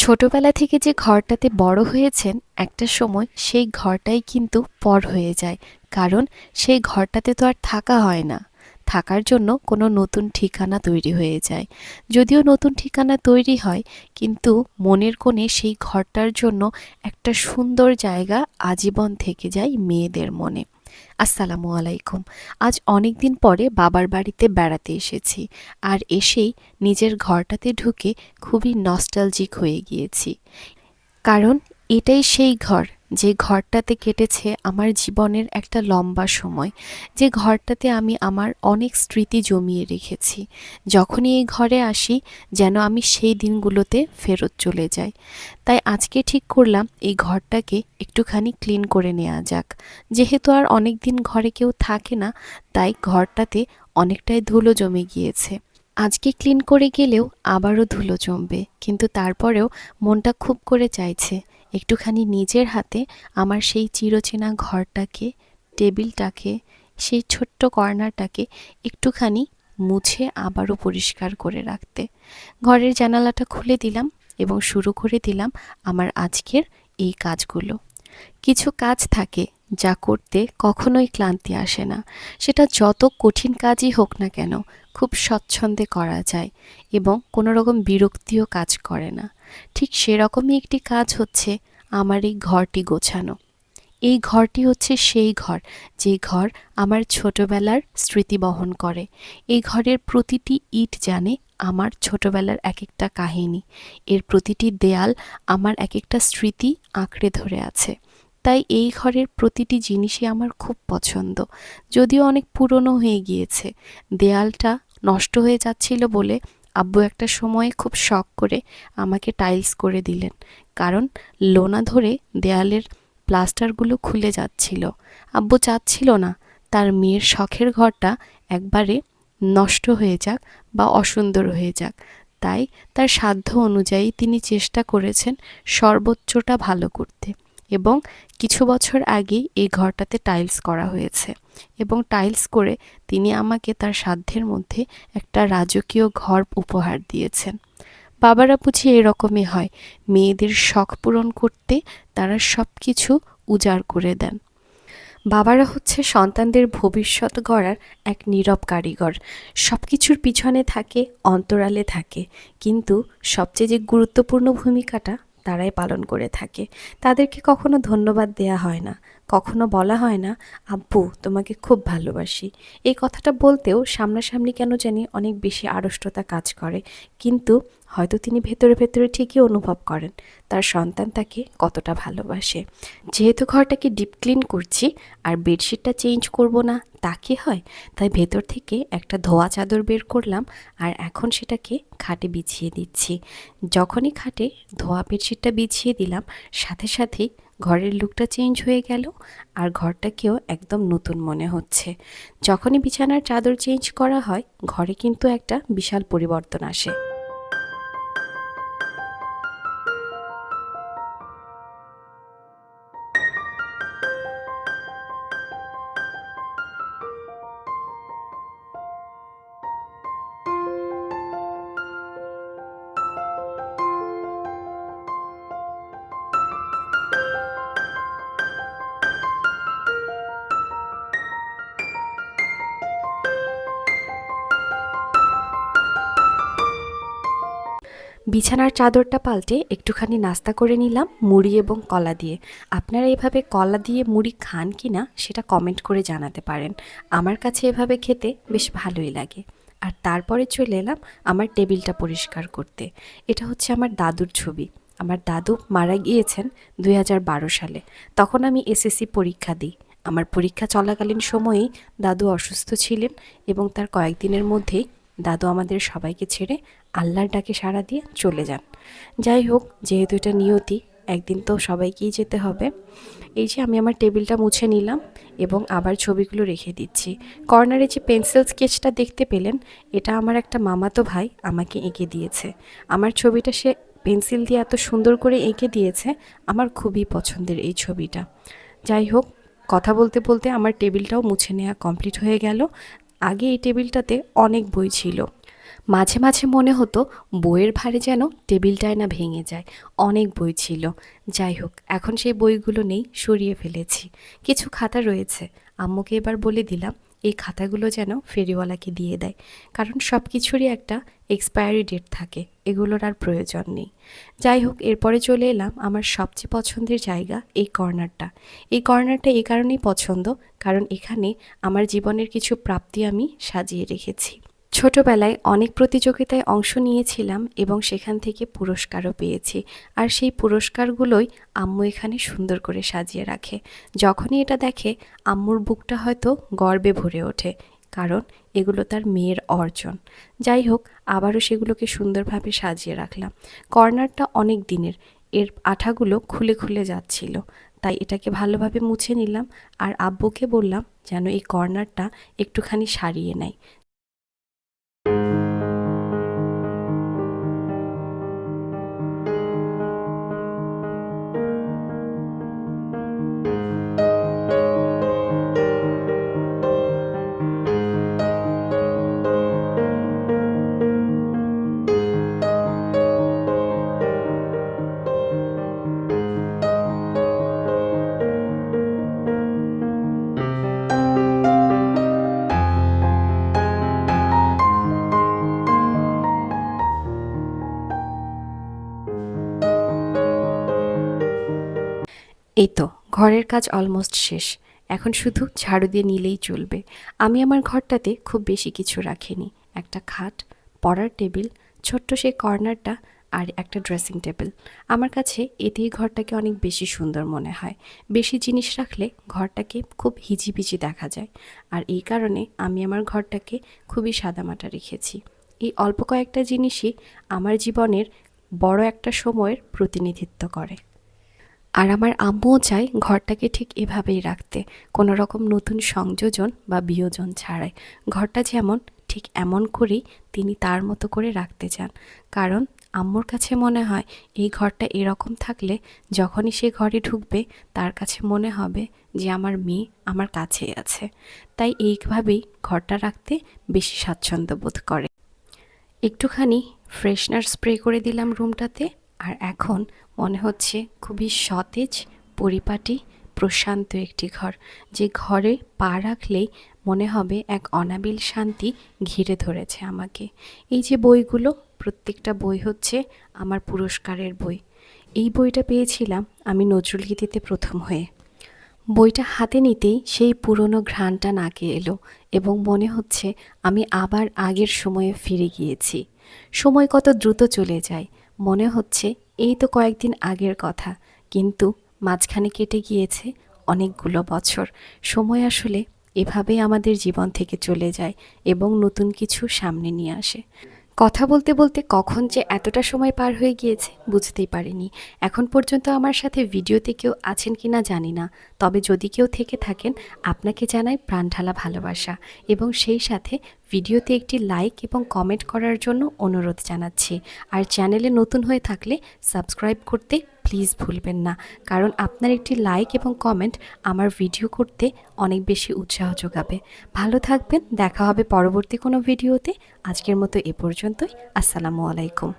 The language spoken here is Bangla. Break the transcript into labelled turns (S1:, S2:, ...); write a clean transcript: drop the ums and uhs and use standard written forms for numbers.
S1: ছোটবেলা থেকে যে ঘরটাতে বড় হয়েছেন একটা সময় সেই ঘরটাই কিন্তু পর হয়ে যায়। কারণ সেই ঘরটাতে তো আর থাকা হয় না। থাকার জন্য কোনো নতুন ঠিকানা তৈরি হয়ে যায়। যদিও নতুন ঠিকানা তৈরি হয়, কিন্তু মনের কোণে সেই ঘরটার জন্য একটা সুন্দর জায়গা আজীবন থেকে যায় মেয়েদের মনে। আসসালামু আলাইকুম। আজ অনেক দিন পরে বাবার বাড়িতে বেড়াতে এসেছি। আর এসেই নিজের ঘরটাতে ঢুকে খুবই নস্টালজিক হয়ে গিয়েছি। কারণ এটাই সেই ঘর, যে ঘরটাতে কেটেছে আমার জীবনের একটা লম্বা সময়, যে ঘরটাতে আমি আমার অনেক স্মৃতি জমিয়ে রেখেছি। যখনই এই ঘরে আসি যেন আমি সেই দিনগুলোতে ফেরত চলে যাই। তাই আজকে ঠিক করলাম এই ঘরটাকে একটুখানি ক্লিন করে নেওয়া যাক। যেহেতু আর অনেক দিন ঘরে কেউ থাকে না, তাই ঘরটাতে অনেকটাই ধুলো জমে গিয়েছে। আজকে ক্লিন করে গেলেও আবারও ধুলো জমবে, কিন্তু তারপরেও মনটা খুব করে চাইছে একটুখানি নিজের হাতে আমার সেই চিরচেনা ঘরটাকে, টেবিলটাকে, সেই ছোট্ট কর্নারটাকে একটুখানি মুছে আবারও পরিষ্কার করে রাখতে। ঘরের জানালাটা খুলে দিলাম এবং শুরু করে দিলাম আমার আজকের এই কাজগুলো। কিছু কাজ থাকে যা করতে কখনোই ক্লান্তি আসে না। সেটা যত কঠিন কাজই হোক না কেন, খুব স্বচ্ছন্দে করা যায় এবং কোনো রকম বিরক্তিও কাজ করে না। ঠিক সেরকমই একটি কাজ হচ্ছে আমার এই ঘরটি গোছানো। এই ঘরটি হচ্ছে সেই ঘর, যে ঘর আমার ছোটবেলার স্মৃতি বহন করে। এই ঘরের প্রতিটি ইট জানে আমার ছোটবেলার এক একটা কাহিনী। এর প্রতিটি দেয়াল আমার এক একটা স্মৃতি আঁকড়ে ধরে আছে। তাই এই ঘরের প্রতিটি জিনিসই আমার খুব পছন্দ। যদিও অনেক পুরনো হয়ে গিয়েছে, দেয়ালটা নষ্ট হয়ে যাচ্ছিল বলে আব্বু একটা সময়ে খুব শখ করে আমাকে টাইলস করে দিলেন। কারণ লোনা ধরে দেয়ালের প্লাস্টারগুলো খুলে যাচ্ছিল। আব্বু চাচ্ছিল না তার মেয়ের শখের ঘরটা একবারে নষ্ট হয়ে যাক বা অসুন্দর হয়ে যাক। তাই তার সাধ্য অনুযায়ী তিনি চেষ্টা করেছেন সর্বোচ্চটা ভালো করতে। এবং কিছু বছর আগে এই ঘরটাতে টাইলস করা হয়েছে এবং টাইলস করে তিনি আমাকে তার সাধ্যের মধ্যে একটা রাজকীয় ঘর উপহার দিয়েছেন। বাবারা বুঝি এরকমই হয়, মেয়েদের শখ পূরণ করতে তারা সব কিছু উজাড় করে দেন। বাবারা হচ্ছে সন্তানদের ভবিষ্যৎ গড়ার এক নীরব কারিগর। সব কিছুর পিছনে থাকে, অন্তরালে থাকে, কিন্তু সবচেয়ে যে গুরুত্বপূর্ণ ভূমিকাটা তারাই পালন করে থাকে। তাদেরকে কখনো ধন্যবাদ দেয়া হয় না, কখনো বলা হয় না আব্বু তোমাকে খুব ভালোবাসি। এই কথাটা বলতেও সামনাসামনি কেন জানি অনেক বেশি আড়ষ্টতা কাজ করে, কিন্তু হয়তো তিনি ভেতরে ভেতরে ঠিকই অনুভব করেন তার সন্তান তাকে কতটা ভালোবাসে। যেহেতু ঘরটাকে ডিপ ক্লিন করছি আর বেডশিটটা চেঞ্জ করব না তা কি হয়, তাই ভেতর থেকে একটা ধোয়া চাদর বের করলাম আর এখন সেটাকে খাটে বিছিয়ে দিচ্ছি। যখনই খাটে ধোয়া বেডশিটটা বিছিয়ে দিলাম, সাথে সাথেই ঘরের লুকটা চেঞ্জ হয়ে গেল আর ঘরটাকেও একদম নতুন মনে হচ্ছে। যখনই বিছানার চাদর চেঞ্জ করা হয়, ঘরে কিন্তু একটা বিশাল পরিবর্তন আসে। বিছানার চাদরটা পাল্টে একটুখানি নাস্তা করে নিলাম মুড়ি এবং কলা দিয়ে। আপনারা এভাবে কলা দিয়ে মুড়ি খান কি না সেটা কমেন্ট করে জানাতে পারেন। আমার কাছে এভাবে খেতে বেশ ভালোই লাগে। আর তারপরে চলে এলাম আমার টেবিলটা পরিষ্কার করতে। এটা হচ্ছে আমার দাদুর ছবি। আমার দাদু মারা গিয়েছেন 2012 সালে। তখন আমি এসএসসি পরীক্ষা দিই। আমার পরীক্ষা চলাকালীন সময়েই দাদু অসুস্থ ছিলেন এবং তার কয়েকদিনের মধ্যেই দাদু আমাদের সবাইকে ছেড়ে আল্লাহর ডাকে সাড়া দিয়ে চলে যান। যাই হোক, যেহেতু এটা নিয়তি, একদিন তো সবাইকেই যেতে হবে। এই যে আমি আমার টেবিলটা মুছে নিলাম এবং আবার ছবিগুলো রেখে দিচ্ছি। কর্নারে যে পেন্সিল স্কেচটা দেখতে পেলেন, এটা আমার একটা মামাতো ভাই আমাকে এঁকে দিয়েছে। আমার ছবিটা সে পেন্সিল দিয়ে এত সুন্দর করে এঁকে দিয়েছে, আমার খুবই পছন্দের এই ছবিটা। যাই হোক, কথা বলতে বলতে আমার টেবিলটাও মুছে নেওয়া কমপ্লিট হয়ে গেল। আগে এই টেবিলটাতে অনেক বই ছিল। মাঝে মাঝে মনে হতো বইয়ের ভারে যেন টেবিলটাই না ভেঙে যায়। অনেক বই ছিল। যাই হোক, এখন সেই বইগুলো নেই, সরিয়ে ফেলেছি। কিছু খাতা রয়েছে। আম্মুকে এবার বলে দিলাম এই খাতাগুলো যেন ফেরিওয়ালাকে দিয়ে দেয়, কারণ সব কিছুরই একটা এক্সপায়ারি ডেট থাকে, এগুলোর আর প্রয়োজন নেই। যাই হোক, এরপরে চলে এলাম আমার সবচেয়ে পছন্দের জায়গা, এই কর্নারটা। এই কর্নারটা এই কারণেই পছন্দ, কারণ এখানে আমার জীবনের কিছু প্রাপ্তি আমি সাজিয়ে রেখেছি। ছোটবেলায় অনেক প্রতিযোগিতায় অংশ নিয়েছিলাম এবং সেখান থেকে পুরস্কারও পেয়েছি। আর সেই পুরস্কারগুলোই আম্মু এখানে সুন্দর করে সাজিয়ে রাখে। যখনই এটা দেখে আম্মুর বুকটা হয়তো গর্বে ভরে ওঠে, কারণ এগুলো তার মেয়ের অর্জন। যাই হোক, আবারও সেগুলোকে সুন্দরভাবে সাজিয়ে রাখলাম। কর্নারটা অনেক দিনের, এর আঠাগুলো খুলে খুলে যাচ্ছিল, তাই এটাকে ভালোভাবে মুছে নিলাম। আর আব্বুকে বললাম যেন এই কর্নারটা একটুখানি সারিয়ে নেয়। এই তো, ঘরের কাজ অলমোস্ট শেষ। এখন শুধু ঝাড়ু দিয়ে নিলেই চলবে। আমি আমার ঘরটাতে খুব বেশি কিছু রাখিনি। একটা খাট, পড়ার টেবিল, ছোট্ট সেই কর্নারটা, আর একটা ড্রেসিং টেবিল। আমার কাছে এতেই ঘরটাকে অনেক বেশি সুন্দর মনে হয়। বেশি জিনিস রাখলে ঘরটাকে খুব হিজিবিজি দেখা যায়। আর এই কারণে আমি আমার ঘরটাকে খুবই সাদামাটা রেখেছি। এই অল্প কয়েকটা জিনিসই আমার জীবনের বড় একটা সময়ের প্রতিনিধিত্ব করে। আর আমার আম্মুও চায় ঘরটাকে ঠিক এভাবেই রাখতে, কোনো রকম নতুন সংযোজন বা বিয়োজন ছাড়াই। ঘরটা যেমন ঠিক এমন করেই তিনি তার মতো করে রাখতে চান, কারণ আম্মুর কাছে মনে হয় এই ঘরটা এরকম থাকলে যখনই সে ঘরে ঢুকবে তার কাছে মনে হবে যে আমার মেয়ে আমার কাছেই আছে। তাই এইভাবেই ঘরটা রাখতে বেশি স্বাচ্ছন্দ্য বোধ করে। একটুখানি ফ্রেশনার স্প্রে করে দিলাম রুমটাতে। আর এখন মনে হচ্ছে খুবই সতেজ, পরিপাটি, প্রশান্ত একটি ঘর, যে ঘরে পা রাখলেই মনে হবে এক অনাবিল শান্তি ঘিরে ধরেছে আমাকে। এই যে বইগুলো, প্রত্যেকটা বই হচ্ছে আমার পুরস্কারের বই। এই বইটা পেয়েছিলাম আমি নজরুলগীতিতে প্রথম হয়ে। বইটা হাতে নিতেই সেই পুরনো ঘ্রাণটা নাকে এলো এবং মনে হচ্ছে আমি আবার আগের সময়ে ফিরে গিয়েছি। সময় কত দ্রুত চলে যায়, মনে হচ্ছে এই তো কয়েকদিন আগের কথা, কিন্তু মাঝখানে কেটে গিয়েছে অনেকগুলো বছর। সময় আসলে এভাবেই আমাদের জীবন থেকে চলে যায় এবং নতুন কিছু সামনে নিয়ে আসে। কথা বলতে বলতে কখন যে এতটা সময় পার হয়ে গিয়েছে বুঝতেই পারিনি। এখন পর্যন্ত আমার সাথে ভিডিওতে কেউ আছেন কিনা জানি না, তবে যদি কেউ থেকে থাকেন আপনাকে জানাই প্রাণঢালা ভালোবাসা এবং সেই সাথে ভিডিওতে একটি লাইক এবং কমেন্ট করার জন্য অনুরোধ জানাচ্ছি। আর চ্যানেলে নতুন হয়ে থাকলে সাবস্ক্রাইব করতে প্লিজ ভুলবেন না, কারণ আপনার একটি লাইক এবং কমেন্ট আমার ভিডিও করতে অনেক বেশি উৎসাহ যোগাবে। ভালো থাকবেন, দেখা হবে পরবর্তী কোনো ভিডিওতে। আজকের মতো এ পর্যন্তই। আসসালামু আলাইকুম।